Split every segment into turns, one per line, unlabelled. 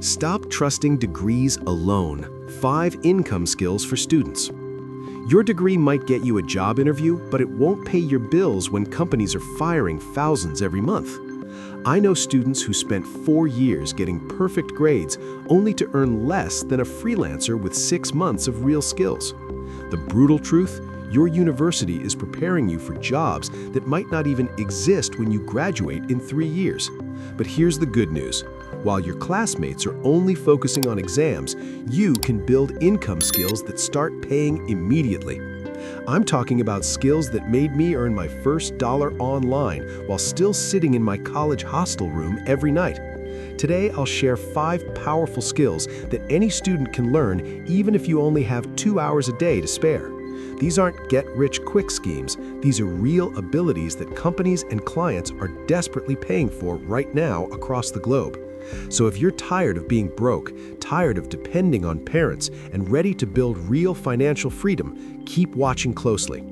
Stop trusting degrees alone. 5 income skills for students. Your degree might get you a job interview, but it won't pay your bills when companies are firing thousands every month. I know students who spent 4 years getting perfect grades only to earn less than a freelancer with 6 months of real skills. The brutal truth? Your university is preparing you for jobs that might not even exist when you graduate in 3 years. But here's the good news. While your classmates are only focusing on exams, you can build income skills that start paying immediately. I'm talking about skills that made me earn my first dollar online while still sitting in my college hostel room every night. Today, I'll share 5 powerful skills that any student can learn even if you only have 2 hours a day to spare. These aren't get-rich-quick schemes. These are real abilities that companies and clients are desperately paying for right now across the globe. So if you're tired of being broke, tired of depending on parents, and ready to build real financial freedom, keep watching closely.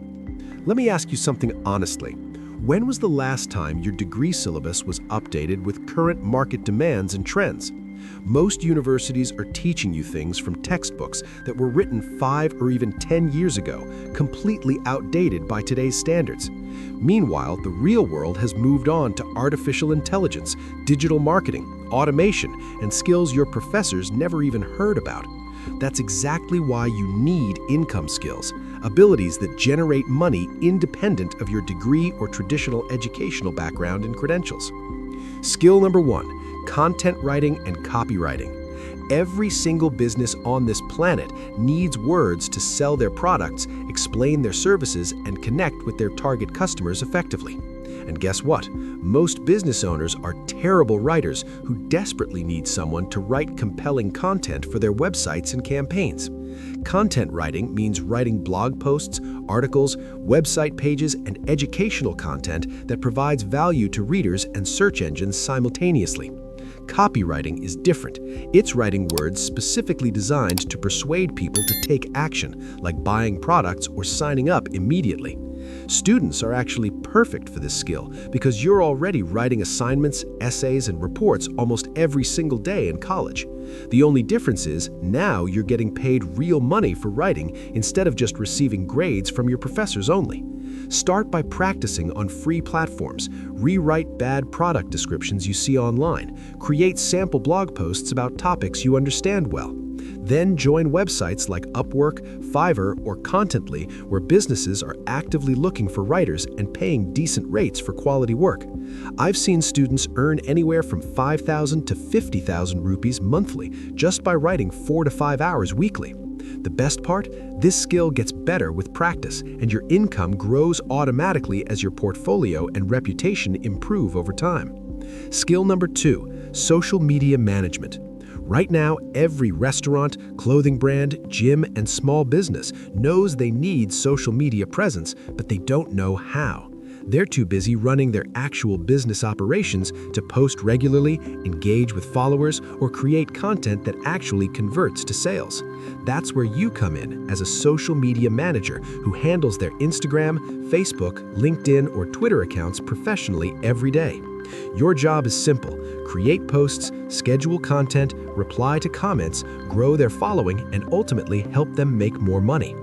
Let me ask you something honestly. When was the last time your degree syllabus was updated with current market demands and trends? Most universities are teaching you things from textbooks that were written 5 or even 10 years ago, completely outdated by today's standards. Meanwhile, the real world has moved on to artificial intelligence, digital marketing, automation, and skills your professors never even heard about. That's exactly why you need income skills, abilities that generate money independent of your degree or traditional educational background and credentials. Skill number 1, content writing and copywriting. Every single business on this planet needs words to sell their products, explain their services, and connect with their target customers effectively. And guess what? Most business owners are terrible writers who desperately need someone to write compelling content for their websites and campaigns. Content writing means writing blog posts, articles, website pages, and educational content that provides value to readers and search engines simultaneously. Copywriting is different. It's writing words specifically designed to persuade people to take action, like buying products or signing up immediately. Students are actually perfect for this skill because you're already writing assignments, essays, and reports almost every single day in college. The only difference is now you're getting paid real money for writing instead of just receiving grades from your professors only. Start by practicing on free platforms, rewrite bad product descriptions you see online, create sample blog posts about topics you understand well. Then join websites like Upwork, Fiverr, or Contently, where businesses are actively looking for writers and paying decent rates for quality work. I've seen students earn anywhere from 5,000 to 50,000 rupees monthly just by writing 4 to 5 hours weekly. The best part? This skill gets better with practice, and your income grows automatically as your portfolio and reputation improve over time. Skill number 2, social media management. Right now, every restaurant, clothing brand, gym, and small business knows they need social media presence, but they don't know how. They're too busy running their actual business operations to post regularly, engage with followers, or create content that actually converts to sales. That's where you come in as a social media manager who handles their Instagram, Facebook, LinkedIn, or Twitter accounts professionally every day. Your job is simple. Create posts, schedule content, reply to comments, grow their following, and ultimately help them make more money.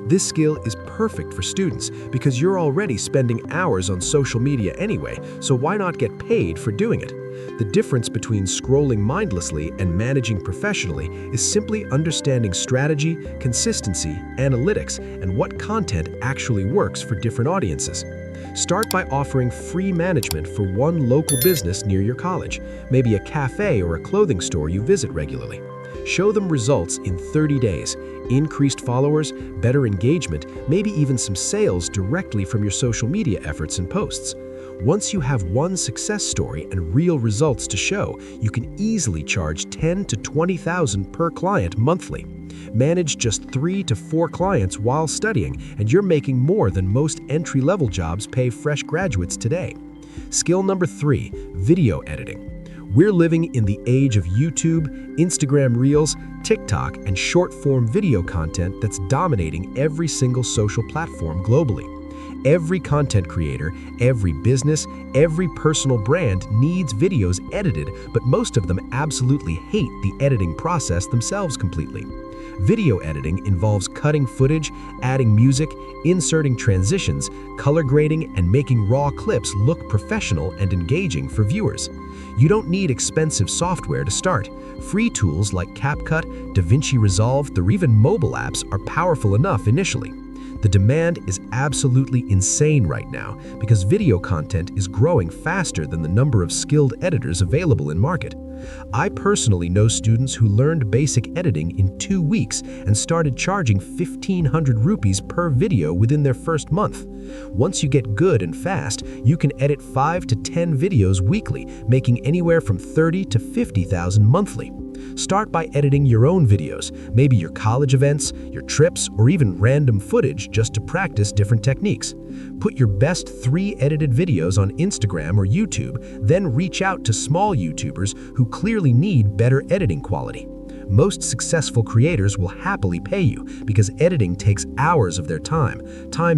This skill is perfect for students because you're already spending hours on social media anyway, so why not get paid for doing it? The difference between scrolling mindlessly and managing professionally is simply understanding strategy, consistency, analytics, and what content actually works for different audiences. Start by offering free management for one local business near your college, maybe a cafe or a clothing store you visit regularly. Show them results in 30 days, increased followers, better engagement, maybe even some sales directly from your social media efforts and posts. Once you have one success story and real results to show, you can easily charge 10 to 20,000 per client monthly. Manage just 3 to 4 clients while studying, and you're making more than most entry-level jobs pay fresh graduates today. Skill number 3, video editing. We're living in the age of YouTube, Instagram Reels, TikTok, and short-form video content that's dominating every single social platform globally. Every content creator, every business, every personal brand needs videos edited, but most of them absolutely hate the editing process themselves completely. Video editing involves cutting footage, adding music, inserting transitions, color grading, and making raw clips look professional and engaging for viewers. You don't need expensive software to start. Free tools like CapCut, DaVinci Resolve, or even mobile apps are powerful enough initially. The demand is absolutely insane right now because video content is growing faster than the number of skilled editors available in market. I personally know students who learned basic editing in 2 weeks and started charging 1,500 rupees per video within their first month. Once you get good and fast, you can edit 5 to 10 videos weekly, making anywhere from 30 to 50,000 monthly. Start by editing your own videos, maybe your college events, your trips, or even random footage just to practice different techniques. Put your best 3 edited videos on Instagram or YouTube, then reach out to small YouTubers who clearly need better editing quality. Most successful creators will happily pay you because editing takes hours of their time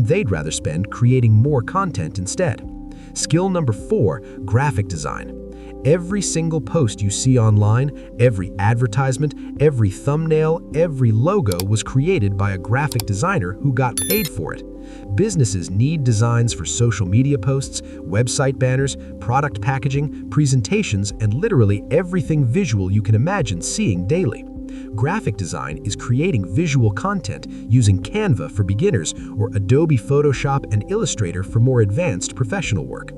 they'd rather spend creating more content instead. Skill number 4, graphic design. Every single post you see online, every advertisement, every thumbnail, every logo was created by a graphic designer who got paid for it. Businesses need designs for social media posts, website banners, product packaging, presentations, and literally everything visual you can imagine seeing daily. Graphic design is creating visual content using Canva for beginners or Adobe Photoshop and Illustrator for more advanced professional work.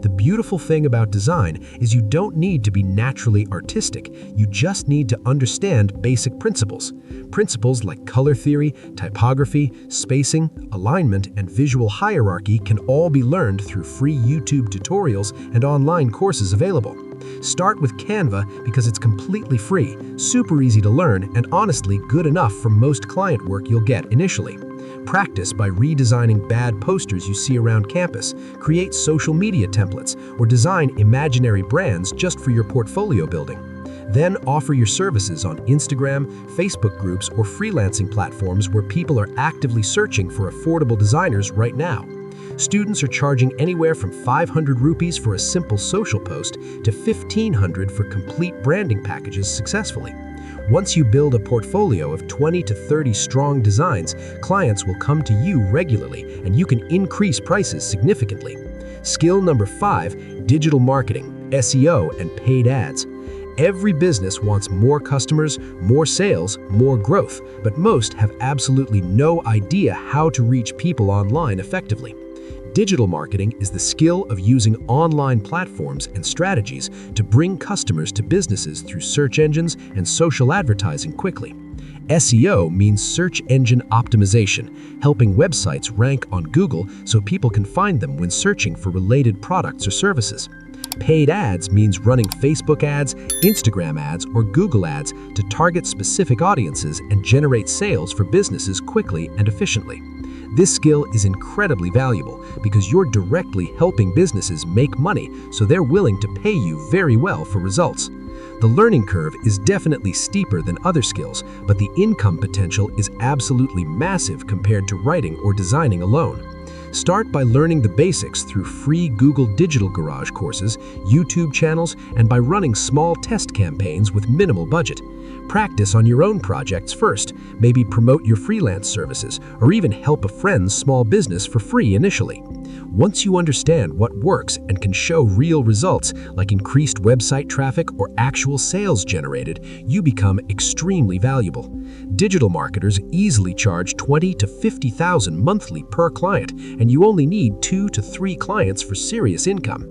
The beautiful thing about design is you don't need to be naturally artistic, you just need to understand basic principles. Principles like color theory, typography, spacing, alignment, and visual hierarchy can all be learned through free YouTube tutorials and online courses available. Start with Canva because it's completely free, super easy to learn, and honestly good enough for most client work you'll get initially. Practice by redesigning bad posters you see around campus, create social media templates, or design imaginary brands just for your portfolio building. Then offer your services on Instagram, Facebook groups, or freelancing platforms where people are actively searching for affordable designers right now. Students are charging anywhere from 500 rupees for a simple social post to 1,500 for complete branding packages successfully. Once you build a portfolio of 20 to 30 strong designs, clients will come to you regularly and you can increase prices significantly. Skill number 5, digital marketing, SEO, and paid ads. Every business wants more customers, more sales, more growth, but most have absolutely no idea how to reach people online effectively. Digital marketing is the skill of using online platforms and strategies to bring customers to businesses through search engines and social advertising quickly. SEO means search engine optimization, helping websites rank on Google so people can find them when searching for related products or services. Paid ads means running Facebook ads, Instagram ads, or Google ads to target specific audiences and generate sales for businesses quickly and efficiently. This skill is incredibly valuable because you're directly helping businesses make money, so they're willing to pay you very well for results. The learning curve is definitely steeper than other skills, but the income potential is absolutely massive compared to writing or designing alone. Start by learning the basics through free Google Digital Garage courses, YouTube channels, and by running small test campaigns with minimal budget. Practice on your own projects first, maybe promote your freelance services, or even help a friend's small business for free initially. Once you understand what works and can show real results, like increased website traffic or actual sales generated, you become extremely valuable. Digital marketers easily charge 20 to 50,000 monthly per client, and you only need 2 to 3 clients for serious income.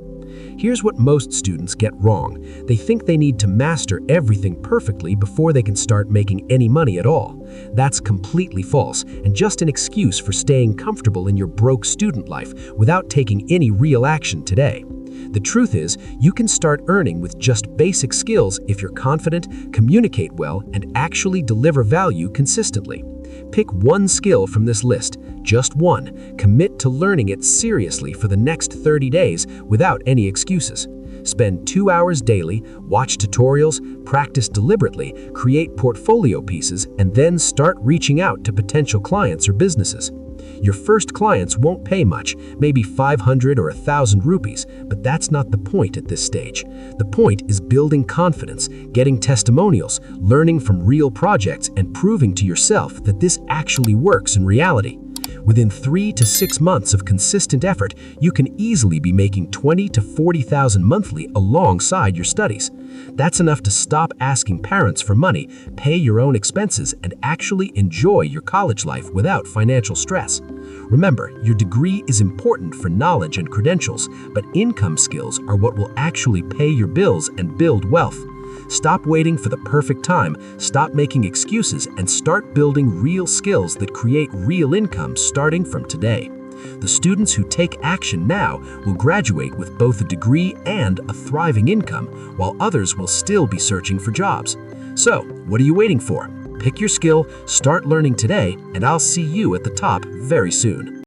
Here's what most students get wrong. They think they need to master everything perfectly before they can start making any money at all. That's completely false and just an excuse for staying comfortable in your broke student life without taking any real action today. The truth is, you can start earning with just basic skills if you're confident, communicate well, and actually deliver value consistently. Pick one skill from this list, just one. Commit to learning it seriously for the next 30 days without any excuses. Spend 2 hours daily, watch tutorials, practice deliberately, create portfolio pieces, and then start reaching out to potential clients or businesses. Your first clients won't pay much, maybe 500 or 1,000 rupees, but that's not the point at this stage. The point is building confidence, getting testimonials, learning from real projects, and proving to yourself that this actually works in reality. Within 3 to 6 months of consistent effort, you can easily be making 20 to 40,000 monthly alongside your studies. That's enough to stop asking parents for money, pay your own expenses, and actually enjoy your college life without financial stress. Remember, your degree is important for knowledge and credentials, but income skills are what will actually pay your bills and build wealth. Stop waiting for the perfect time, stop making excuses, and start building real skills that create real income starting from today. The students who take action now will graduate with both a degree and a thriving income, while others will still be searching for jobs. So, what are you waiting for? Pick your skill, start learning today, and I'll see you at the top very soon.